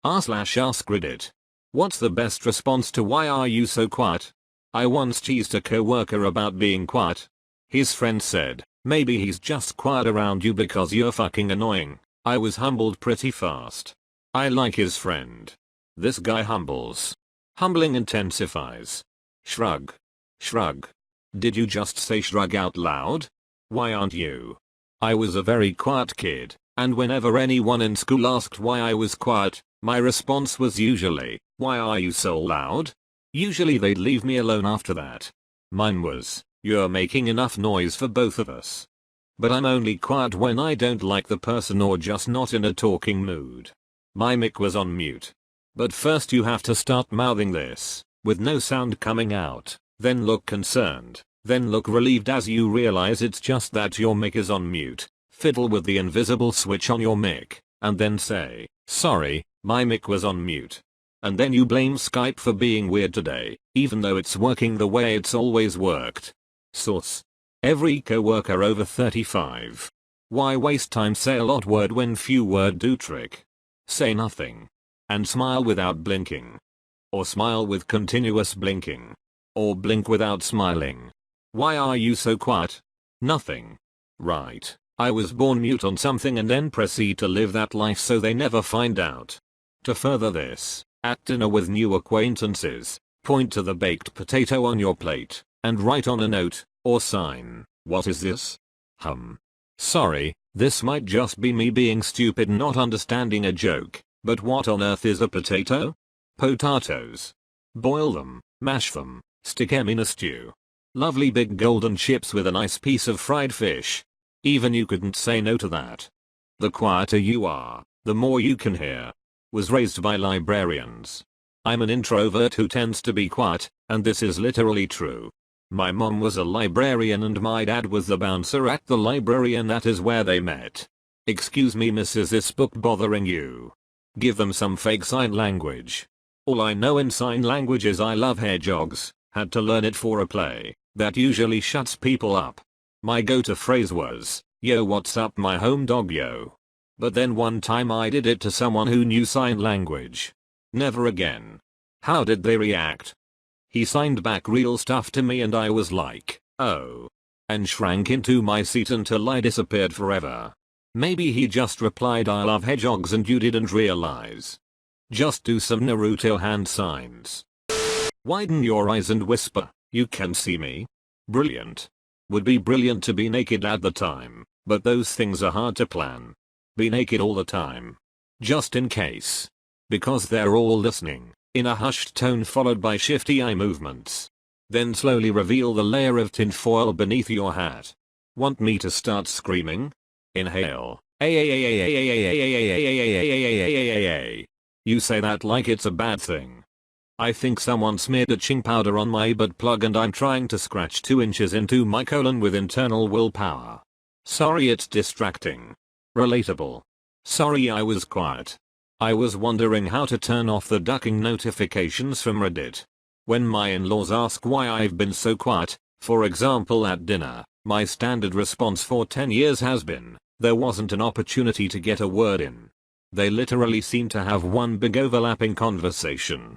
r/AskReddit. What's the best response to why are you so quiet? I once teased a coworker about being quiet. His friend said, maybe he's just quiet around you because you're fucking annoying. I was humbled pretty fast. I like his friend. This guy humbles. Humbling intensifies. Shrug. Shrug. Did you just say shrug out loud? Why aren't you? I was a very quiet kid, and whenever anyone in school asked why I was quiet, my response was usually, why are you so loud? Usually they'd leave me alone after that. Mine was, you're making enough noise for both of us. But I'm only quiet when I don't like the person or just not in a talking mood. My mic was on mute. But first you have to start mouthing this, with no sound coming out, then look concerned, then look relieved as you realize it's just that your mic is on mute, fiddle with the invisible switch on your mic, and then say, sorry, my mic was on mute. And then you blame Skype for being weird today, even though it's working the way it's always worked. Source. Every coworker over 35. Why waste time? Say a lot word when few word do trick. Say nothing. And smile without blinking. Or smile with continuous blinking. Or blink without smiling. Why are you so quiet? Nothing. Right. I was born mute on something and then proceed to live that life so they never find out. To further this, at dinner with new acquaintances, point to the baked potato on your plate, and write on a note, or sign, what is this? Sorry, this might just be me being stupid not understanding a joke, but what on earth is a potato? Potatoes. Boil them, mash them, stick them in a stew. Lovely big golden chips with a nice piece of fried fish. Even you couldn't say no to that. The quieter you are, the more you can hear. Was raised by librarians. I'm an introvert who tends to be quiet, and this is literally true. My mom was a librarian and my dad was the bouncer at the library, and that is where they met. Excuse me miss, is this book bothering you? Give them some fake sign language. All I know in sign language is I love hedgehogs, had to learn it for a play, that usually shuts people up. My go-to phrase was, yo what's up my home dog yo. But then one time I did it to someone who knew sign language. Never again. How did they react? He signed back real stuff to me and I was like, oh. And shrank into my seat until I disappeared forever. Maybe he just replied I love hedgehogs and you didn't realize. Just do some Naruto hand signs. Widen your eyes and whisper, you can see me? Brilliant. Would be brilliant to be naked at the time, but those things are hard to plan. Be naked all the time. Just in case. Because they're all listening, in a hushed tone followed by shifty eye movements. Then slowly reveal the layer of tinfoil beneath your hat. Want me to start screaming? Inhale. You say that like it's a bad thing. I think someone smeared itching powder on my butt plug and I'm trying to scratch 2 inches into my colon with internal willpower. Sorry it's distracting. Relatable. Sorry I was quiet. I was wondering how to turn off the ducking notifications from Reddit. When my in-laws ask why I've been so quiet, for example at dinner, my standard response for 10 years has been, there wasn't an opportunity to get a word in. They literally seem to have one big overlapping conversation.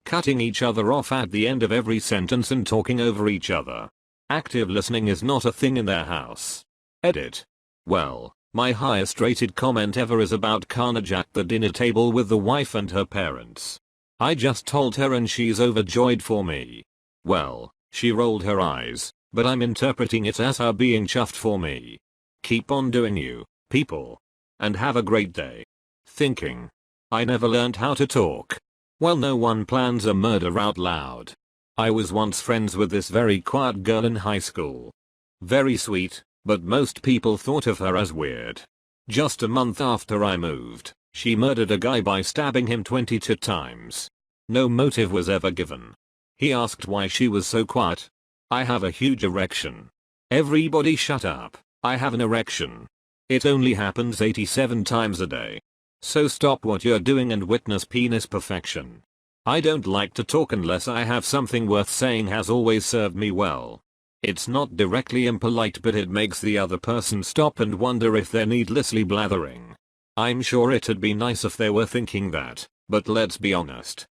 Cutting each other off at the end of every sentence and talking over each other. Active listening is not a thing in their house. Edit. Well, my highest rated comment ever is about carnage at the dinner table with the wife and her parents. I just told her and she's overjoyed for me. Well, she rolled her eyes, but I'm interpreting it as her being chuffed for me. Keep on doing you, people. And have a great day. Thinking. I never learned how to talk. Well, no one plans a murder out loud. I was once friends with this very quiet girl in high school. Very sweet, but most people thought of her as weird. Just a month after I moved, she murdered a guy by stabbing him 22 times. No motive was ever given. He asked why she was so quiet. I have a huge erection. Everybody shut up, I have an erection. It only happens 87 times a day. So stop what you're doing and witness penis perfection. I don't like to talk unless I have something worth saying has always served me well. It's not directly impolite but it makes the other person stop and wonder if they're needlessly blathering. I'm sure it'd be nice if they were thinking that, But let's be honest.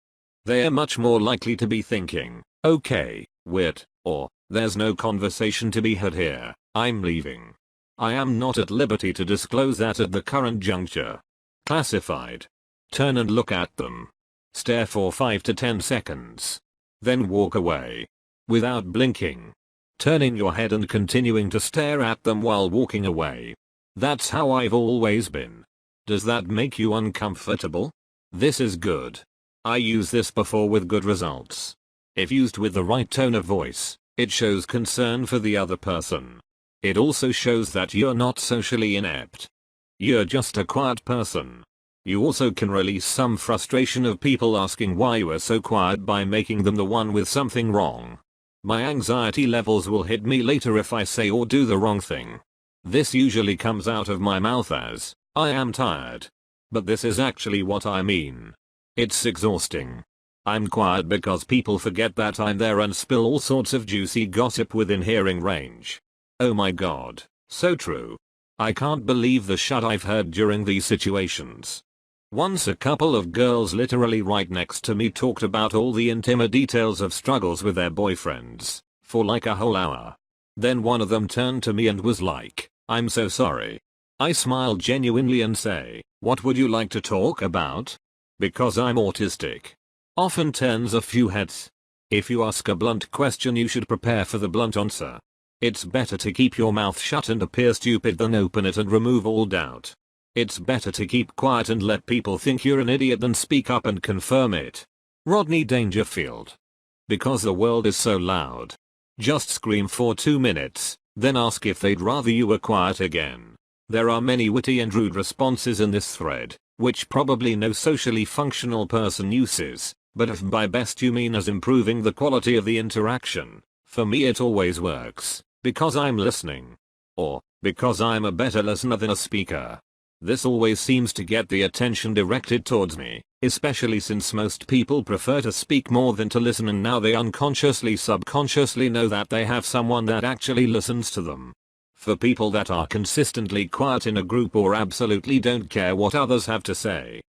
They're much more likely to be thinking, okay, weird, or, there's no conversation to be had here, I'm leaving. I am not at liberty to disclose that at the current juncture. Classified. Turn and look at them. Stare for 5 to 10 seconds. Then walk away. Without blinking. Turning your head and continuing to stare at them while walking away. That's how I've always been. Does that make you uncomfortable? This is good. I use this before with good results. If used with the right tone of voice, it shows concern for the other person. It also shows that you're not socially inept. You're just a quiet person. You also can release some frustration of people asking why you are so quiet by making them the one with something wrong. My anxiety levels will hit me later if I say or do the wrong thing. This usually comes out of my mouth as, I am tired. But this is actually what I mean. It's exhausting. I'm quiet because people forget that I'm there and spill all sorts of juicy gossip within hearing range. Oh my god, so true. I can't believe the shit I've heard during these situations. Once a couple of girls literally right next to me talked about all the intimate details of struggles with their boyfriends, for like a whole hour. Then one of them turned to me and was like, I'm so sorry. I smiled genuinely and say, what would you like to talk about? Because I'm autistic. Often turns a few heads. If you ask a blunt question you should prepare for the blunt answer. It's better to keep your mouth shut and appear stupid than open it and remove all doubt. It's better to keep quiet and let people think you're an idiot than speak up and confirm it. Rodney Dangerfield. Because the world is so loud. Just scream for 2 minutes, then ask if they'd rather you were quiet again. There are many witty and rude responses in this thread, which probably no socially functional person uses, but if by best you mean as improving the quality of the interaction, for me it always works, because I'm listening. Or, because I'm a better listener than a speaker. This always seems to get the attention directed towards me, especially since most people prefer to speak more than to listen, and now they unconsciously subconsciously know that they have someone that actually listens to them. For people that are consistently quiet in a group or absolutely don't care what others have to say.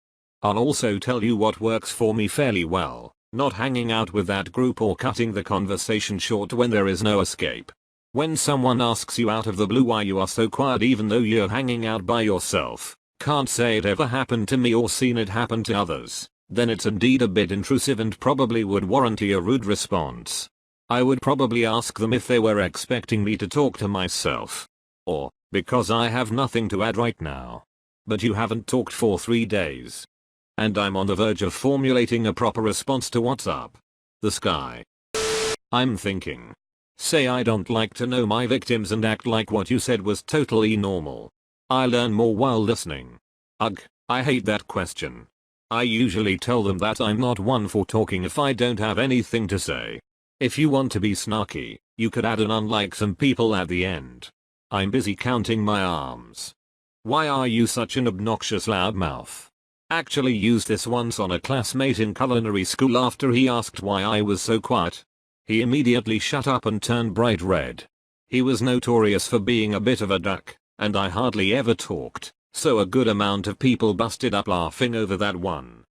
I'll also tell you what works for me fairly well, not hanging out with that group or cutting the conversation short when there is no escape. When someone asks you out of the blue why you are so quiet even though you're hanging out by yourself, can't say it ever happened to me or seen it happen to others, then it's indeed a bit intrusive and probably would warrant a rude response. I would probably ask them if they were expecting me to talk to myself. Or, because I have nothing to add right now. But you haven't talked for 3 days. And I'm on the verge of formulating a proper response to what's up. The sky. I'm thinking. Say I don't like to know my victims and act like what you said was totally normal. I learn more while listening. Ugh, I hate that question. I usually tell them that I'm not one for talking if I don't have anything to say. If you want to be snarky, you could add an unlike some people at the end. I'm busy counting my arms. Why are you such an obnoxious loudmouth? Actually used this once on a classmate in culinary school after he asked why I was so quiet. He immediately shut up and turned bright red. He was notorious for being a bit of a duck, and I hardly ever talked, so a good amount of people busted up laughing over that one.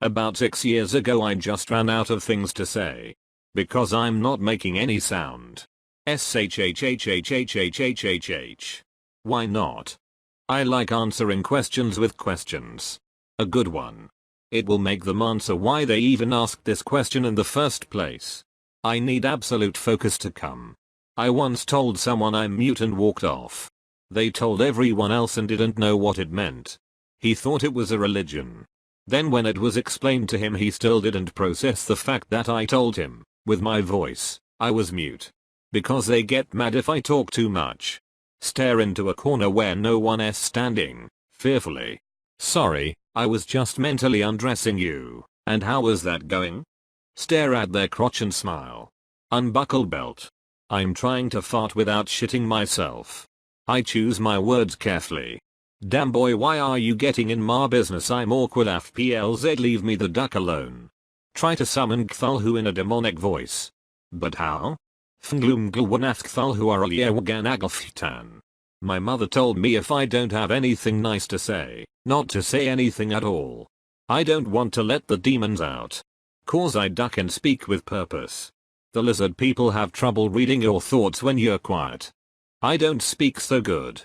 About 6 years ago I just ran out of things to say. Because I'm not making any sound. SHHHHHHHH. Why not? I like answering questions with questions. A good one. It will make them answer why they even asked this question in the first place. I need absolute focus to come. I once told someone I'm mute and walked off. They told everyone else and didn't know what it meant. He thought it was a religion. Then when it was explained to him he still didn't process the fact that I told him, with my voice, I was mute. Because they get mad if I talk too much. Stare into a corner where no one is standing, fearfully. Sorry, I was just mentally undressing you, and how was that going? Stare at their crotch and smile. Unbuckle belt. I'm trying to fart without shitting myself. I choose my words carefully. Damn boy, why are you getting in my business? I'm awkward FPLZ, leave me the duck alone. Try to summon Cthulhu in a demonic voice. But how? My mother told me if I don't have anything nice to say, not to say anything at all. I don't want to let the demons out. Cause I duck and speak with purpose. The lizard people have trouble reading your thoughts when you're quiet. I don't speak so good.